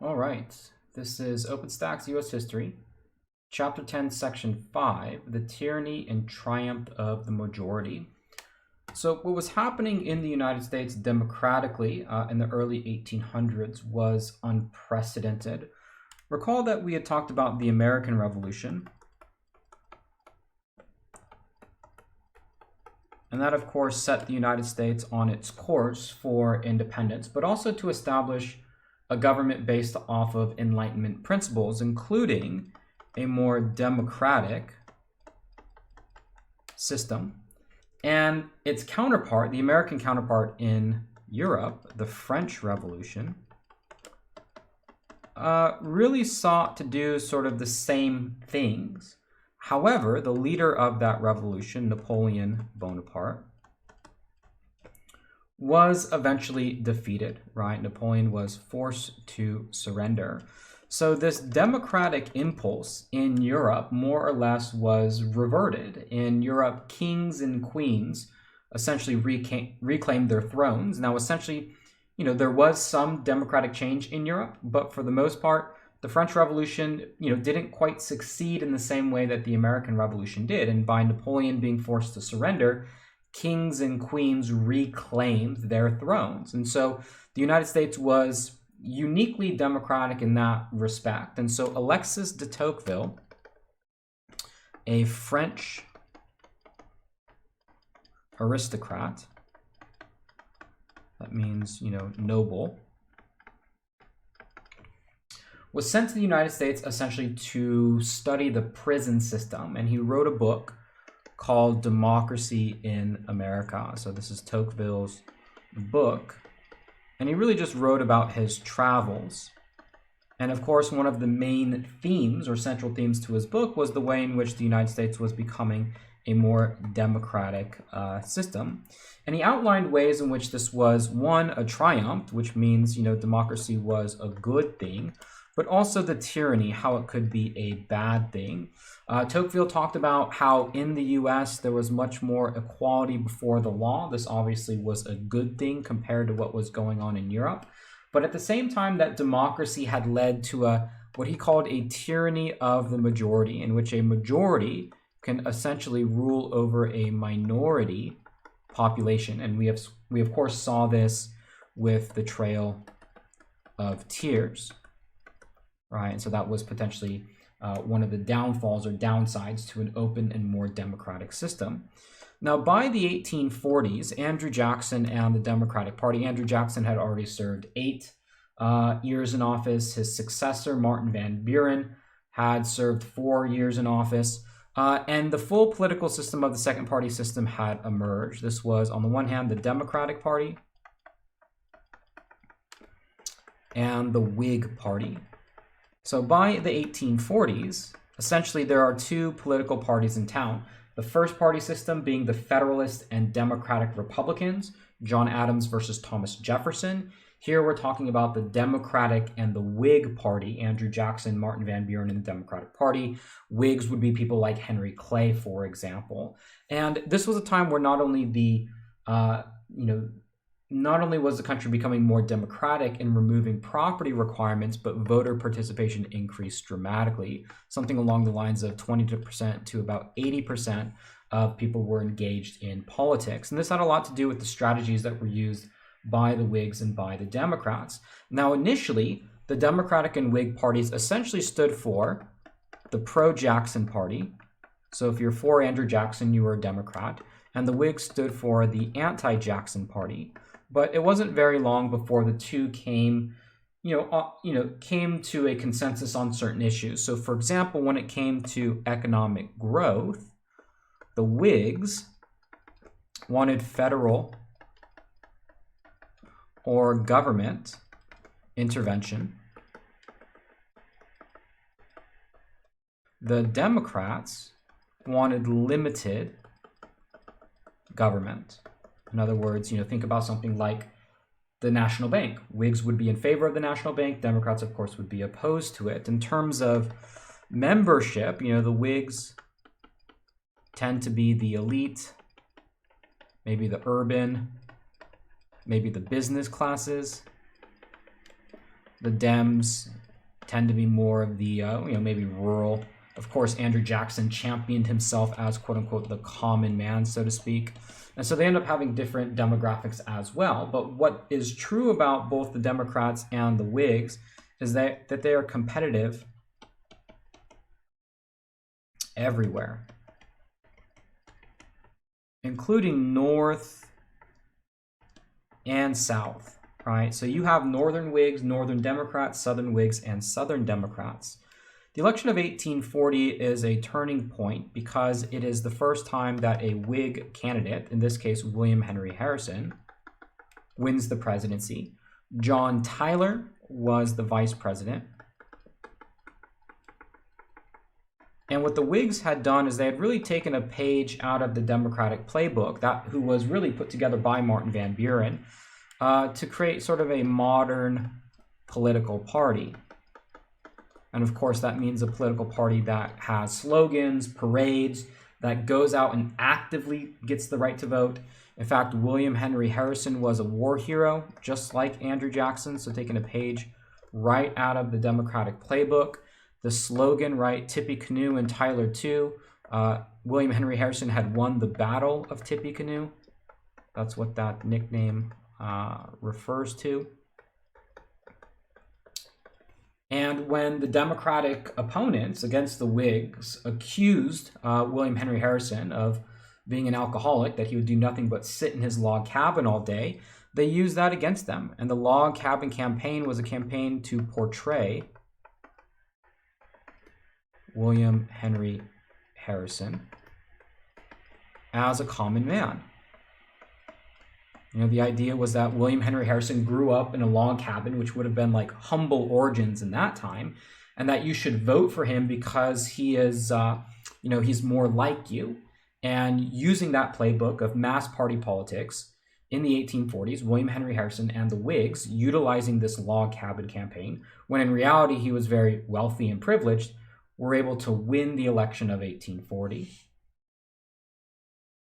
All right, this is Openstax U.S. History, Chapter 10, Section 5, The Tyranny and Triumph of the Majority. So what was happening in the United States democratically in the early 1800s was unprecedented. Recall that we had talked about the American Revolution. And that, of course, set the United States on its course for independence, but also to establish a government based off of Enlightenment principles, including a more democratic system. And its counterpart, the American counterpart in Europe, the French Revolution, really sought to do sort of the same things. However, the leader of that revolution, Napoleon Bonaparte, was eventually defeated, right? Napoleon was forced to surrender. So this democratic impulse in Europe more or less was reverted. In Europe, kings and queens essentially reclaimed their thrones. Now, essentially, there was some democratic change in Europe, but for the most part, the French Revolution, didn't quite succeed in the same way that the American Revolution did. And by Napoleon being forced to surrender, kings and queens reclaimed their thrones. And so the United States was uniquely democratic in that respect. And so Alexis de Tocqueville, a French aristocrat, that means, noble, was sent to the United States essentially to study the prison system. And he wrote a book called Democracy in America. So this is Tocqueville's book. And he really just wrote about his travels. And of course, one of the main themes or central themes to his book was the way in which the United States was becoming a more democratic system. And he outlined ways in which this was, one, a triumph, which means, democracy was a good thing, but also the tyranny, how it could be a bad thing. Tocqueville talked about how in the U.S. there was much more equality before the law. This obviously was a good thing compared to what was going on in Europe. But at the same time, that democracy had led to what he called a tyranny of the majority, in which a majority can essentially rule over a minority population. And we of course saw this with the Trail of Tears, right? And so that was potentially one of the downfalls or downsides to an open and more democratic system. Now, by the 1840s, Andrew Jackson and the Democratic Party, Andrew Jackson had already served 8 years in office. His successor, Martin Van Buren, had served 4 years in office. And the full political system of the second party system had emerged. This was, on the one hand, the Democratic Party and the Whig Party. So by the 1840s, essentially there are 2 political parties in town. The first party system being the Federalist and Democratic Republicans, John Adams versus Thomas Jefferson. Here we're talking about the Democratic and the Whig Party, Andrew Jackson, Martin Van Buren in the Democratic Party. Whigs would be people like Henry Clay, for example. And this was a time where not only was the country becoming more democratic in removing property requirements, but voter participation increased dramatically. Something along the lines of 20% to about 80% of people were engaged in politics. And this had a lot to do with the strategies that were used by the Whigs and by the Democrats. Now, initially, the Democratic and Whig parties essentially stood for the pro-Jackson party. So if you're for Andrew Jackson, you were a Democrat. And the Whigs stood for the anti-Jackson party. But it wasn't very long before the two came to a consensus on certain issues. So, for example, when it came to economic growth, the Whigs wanted federal or government intervention. The Democrats wanted limited government. In other words, think about something like the National Bank. Whigs would be in favor of the National Bank. Democrats, of course, would be opposed to it. In terms of membership, the Whigs tend to be the elite, maybe the urban, maybe the business classes. The Dems tend to be more of the, maybe rural. Of course, Andrew Jackson championed himself as, quote unquote, the common man, so to speak. And so they end up having different demographics as well. But what is true about both the Democrats and the Whigs is that they are competitive everywhere, including North and South, right? So you have Northern Whigs, Northern Democrats, Southern Whigs, and Southern Democrats. The election of 1840 is a turning point because it is the first time that a Whig candidate, in this case William Henry Harrison, wins the presidency. John Tyler was the vice president. And what the Whigs had done is they had really taken a page out of the Democratic playbook, who was really put together by Martin Van Buren, to create sort of a modern political party. And of course, that means a political party that has slogans, parades, that goes out and actively gets the right to vote. In fact, William Henry Harrison was a war hero, just like Andrew Jackson, so taking a page right out of the Democratic playbook. The slogan, right, Tippecanoe and Tyler too. William Henry Harrison had won the Battle of Tippecanoe. That's what that nickname refers to. And when the Democratic opponents against the Whigs accused William Henry Harrison of being an alcoholic, that he would do nothing but sit in his log cabin all day, they used that against them. And the log cabin campaign was a campaign to portray William Henry Harrison as a common man. The idea was that William Henry Harrison grew up in a log cabin, which would have been like humble origins in that time, and that you should vote for him because he is, he's more like you. And using that playbook of mass party politics in the 1840s, William Henry Harrison and the Whigs utilizing this log cabin campaign, when in reality he was very wealthy and privileged, were able to win the election of 1840.